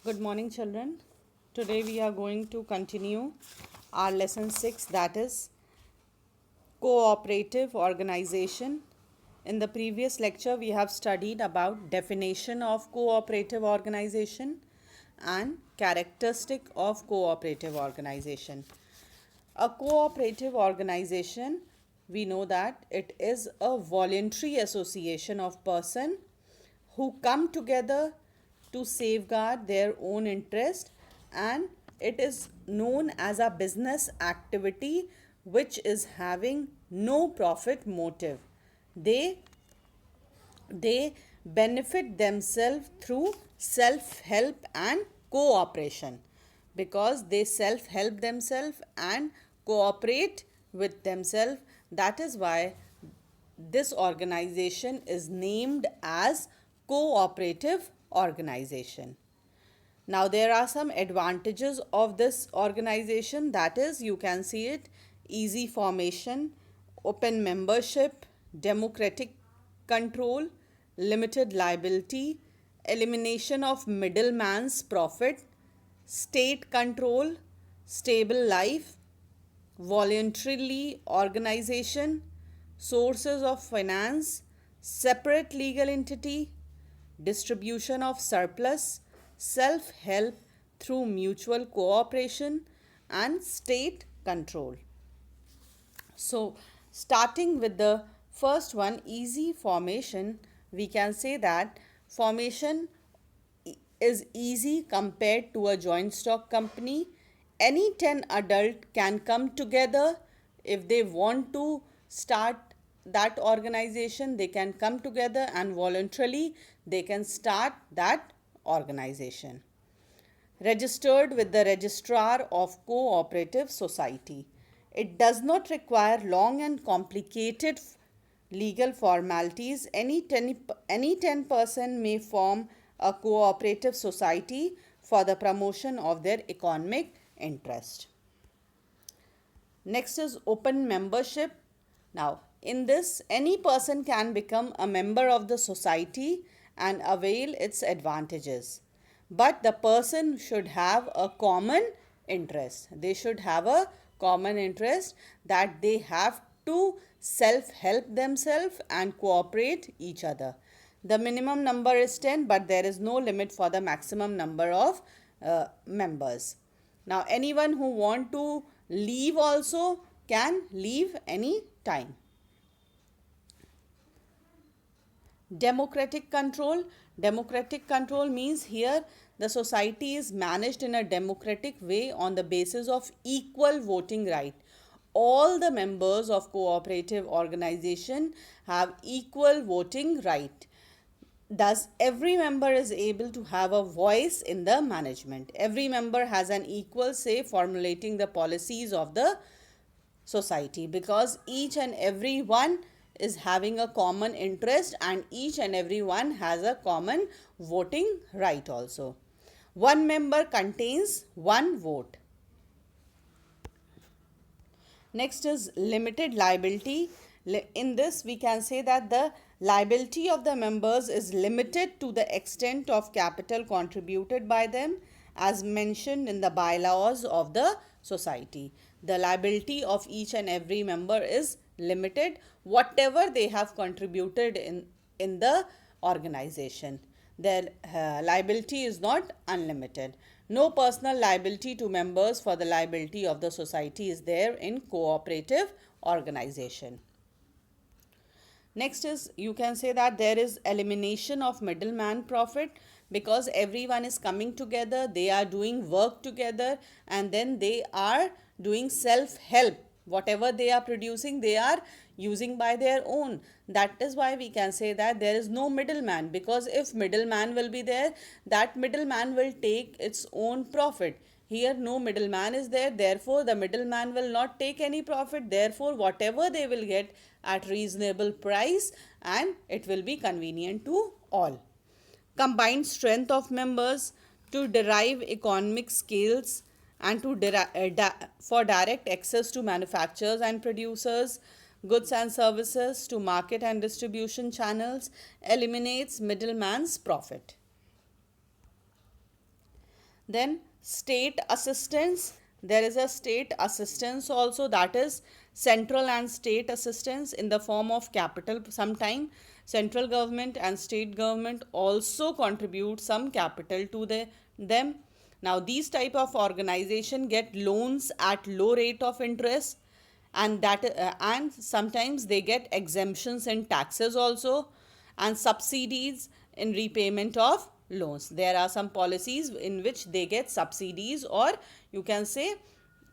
Good morning, children. Today we are going to continue our lesson 6, that is cooperative organization. In the previous lecture we have studied about definition of cooperative organization and characteristic of cooperative organization. A cooperative organization, we know that it is a voluntary association of persons who come together to safeguard their own interest, and it is known as a business activity which is having no profit motive. They they benefit themselves through self help and cooperation, because they self help themselves and cooperate with themselves. That is why this organization is named as cooperative organization. Now there are some advantages of this organization, that is, you can see it: easy formation, open membership, democratic control, limited liability, elimination of middleman's profit, state control, stable life, voluntarily organization, sources of finance, separate legal entity, distribution of surplus, self help through mutual cooperation, and state control. So, starting with the first one, easy formation, we can say that formation is easy compared to a joint stock company. Any 10 adult can come together. If they want to start that organization, they can come together and voluntarily they can start that organization. Registered with the registrar of cooperative society. It does not require long and complicated legal formalities. Any 10 person may form a cooperative society for the promotion of their economic interest. Next is open membership. Now, in this, any person can become a member of the society and avail its advantages. But the person should have a common interest. They should have a common interest, that they have to self help themselves and cooperate each other. The minimum number is 10, but there is no limit for the maximum number of members. Now, anyone who want to leave also can leave any time. Democratic control. Democratic control means here the society is managed in a democratic way on the basis of equal voting right. All the members of cooperative organization have equal voting right. Thus, every member is able to have a voice in the management. Every member has an equal say formulating the policies of the society, because each and every one is having a common interest and each and every one has a common voting right also. One member contains one vote. Next is limited liability. In this, we can say that the liability of the members is limited to the extent of capital contributed by them, as mentioned in the bylaws of the society. The liability of each and every member is limited, whatever they have contributed in the organization. Their liability is not unlimited. No personal liability to members for the liability of the society is there in cooperative organization. Next is, you can say that there is elimination of middleman profit, because everyone is coming together, they are doing work together, and then they are doing self help. Whatever they are producing, they are using by their own. That is why we can say that there is no middleman, because if middleman will be there, that middleman will take its own profit. Here no middleman is there, therefore the middleman will not take any profit. Therefore whatever they will get at reasonable price, and it will be convenient to all. Combined strength of members to derive economic scales and to for direct access to manufacturers and producers, goods and services, to market and distribution channels, eliminates middleman's profit. Then state assistance. There is a state assistance also, that is central and state assistance in the form of capital. Sometime central government and state government also contribute some capital to them. Now these type of organization get loans at low rate of interest, and sometimes they get exemptions in taxes also, and subsidies in repayment of loans. There are some policies in which they get subsidies, or you can say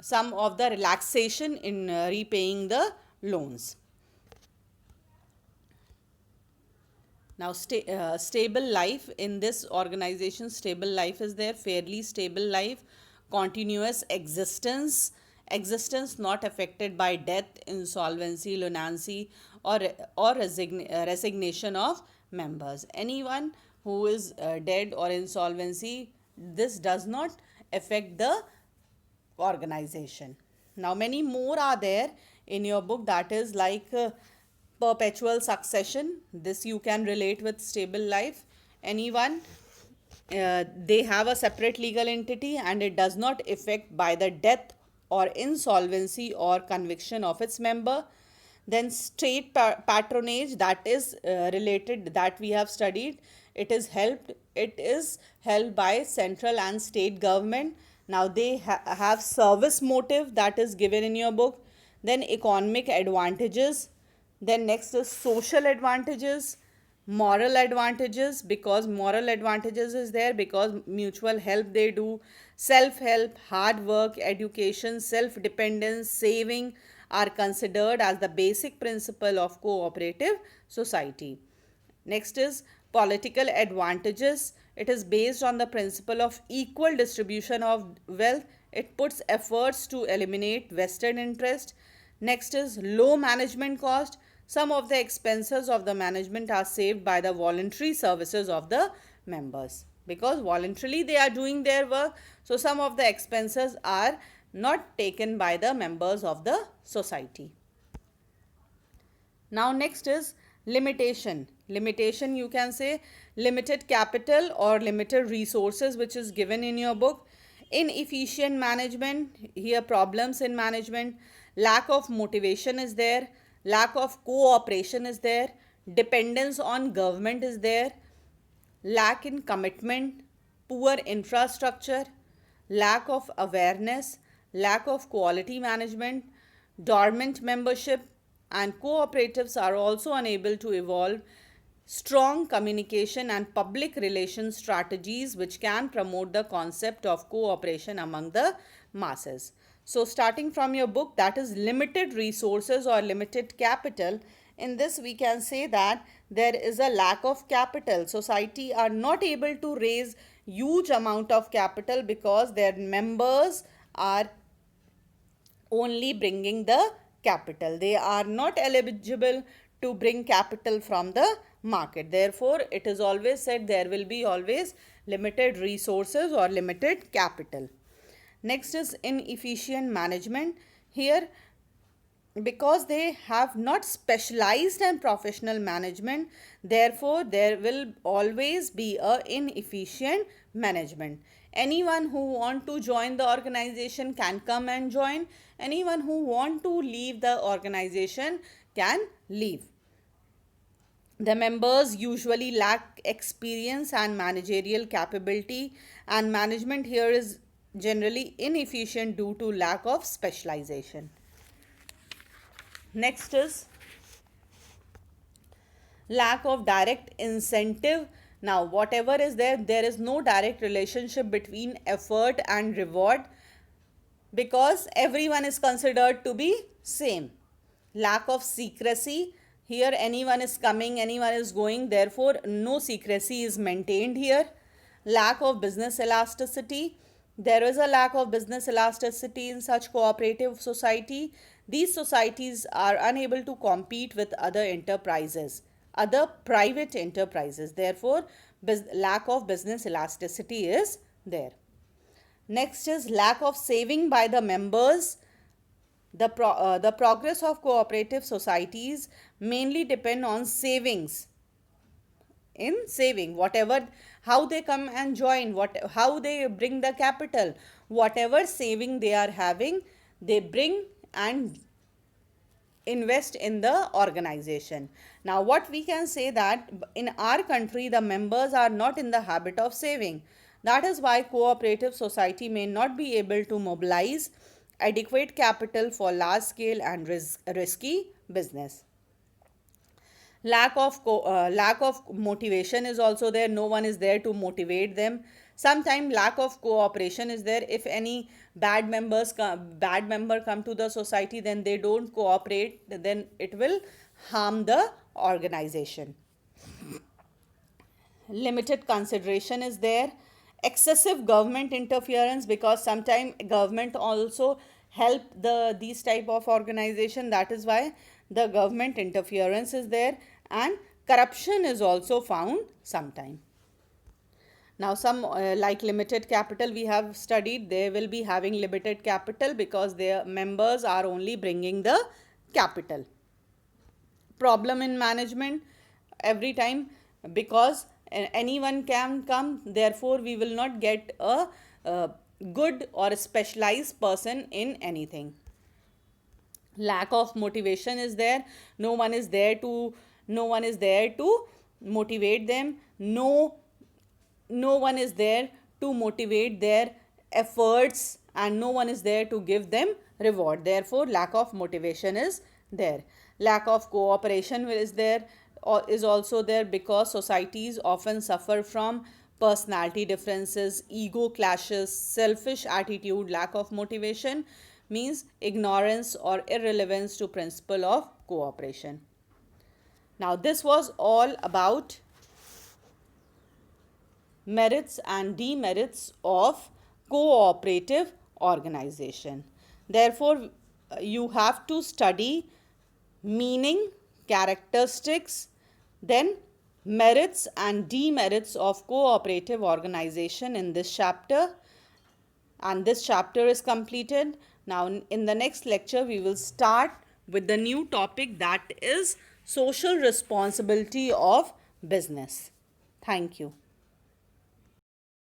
some of the relaxation in repaying the loans. Now, stable life in this organization, stable life is there, fairly stable life, continuous existence not affected by death, insolvency, lunacy, or resignation of members. Anyone who is dead or insolvency, this does not affect the organization. Now, many more are there in your book, that is like perpetual succession. This you can relate with stable life. Anyone, they have a separate legal entity and it does not affect by the death or insolvency or conviction of its member. Then state patronage, that is related, that we have studied. It is held by central and state government. Now they have service motive, that is given in your book. Then economic advantages. Then next is social advantages, moral advantages, because moral advantages is there because mutual help they do, self help, hard work, education, self dependence, saving are considered as the basic principle of cooperative society. Next is political advantages. It is based on the principle of equal distribution of wealth. It puts efforts to eliminate vested interest. Next is low management cost. Some of the expenses of the management are saved by the voluntary services of the members, because voluntarily they are doing their work. So some of the expenses are not taken by the members of the society. Now next is limitation. Limitation, you can say limited capital or limited resources, which is given in your book. Inefficient management, here problems in management, lack of motivation is there, lack of cooperation is there, dependence on government is there, lack in commitment, poor infrastructure, lack of awareness, lack of quality management, dormant membership, and cooperatives are also unable to evolve strong communication and public relations strategies which can promote the concept of cooperation among the masses. So starting from your book, that is limited resources or limited capital, in this we can say that there is a lack of capital. Society are not able to raise huge amount of capital because their members are only bringing the capital. They are not eligible to bring capital from the market. Therefore, it is always said there will be always limited resources or limited capital. Next is inefficient management. Here, because they have not specialized and professional management, therefore there will always be a inefficient management. Anyone who want to join the organization can come and join. Anyone who want to leave the organization can leave. The members usually lack experience and managerial capability, and management here is generally inefficient due to lack of specialization. Next is lack of direct incentive. Now whatever is there, there is no direct relationship between effort and reward because everyone is considered to be same. Lack of secrecy. Here anyone is coming, anyone is going, therefore no secrecy is maintained here. Lack of business elasticity. There is a lack of business elasticity in such cooperative society. These societies are unable to compete with other enterprises, other private enterprises. Therefore, lack of business elasticity is there. Next is lack of saving by the members. The progress of cooperative societies mainly depend on savings in saving. Whatever, how they come and join, how they bring the capital, whatever saving they are having, they bring and invest in the organization. Now, what we can say that in our country, the members are not in the habit of saving. That is why cooperative society may not be able to mobilize adequate capital for large scale and risky business. Lack of motivation is also there. No one is there to motivate them. Sometimes lack of cooperation is there. If any bad member come to the society, then they don't cooperate, then it will harm the organization. Limited consideration is there. Excessive government interference, because sometimes government also help these type of organization. That is why the government interference is there, and corruption is also found sometime. Now, some like limited capital we have studied, they will be having limited capital because their members are only bringing the capital. Problem in management every time, because anyone can come, therefore we will not get a good or a specialized person in anything. Lack of motivation is there. No one is there to motivate them. No one is there to motivate their efforts, and no one is there to give them reward. Therefore, lack of motivation is there. Lack of cooperation is there, or is also there, because societies often suffer from personality differences, ego clashes, selfish attitude. Lack of motivation means ignorance or irrelevance to principle of cooperation. Now, this was all about merits and demerits of cooperative organization. Therefore, you have to study meaning, characteristics, then merits and demerits of cooperative organization in this chapter, and this chapter is completed. Now, in the next lecture we will start with the new topic, that is social responsibility of business. Thank you.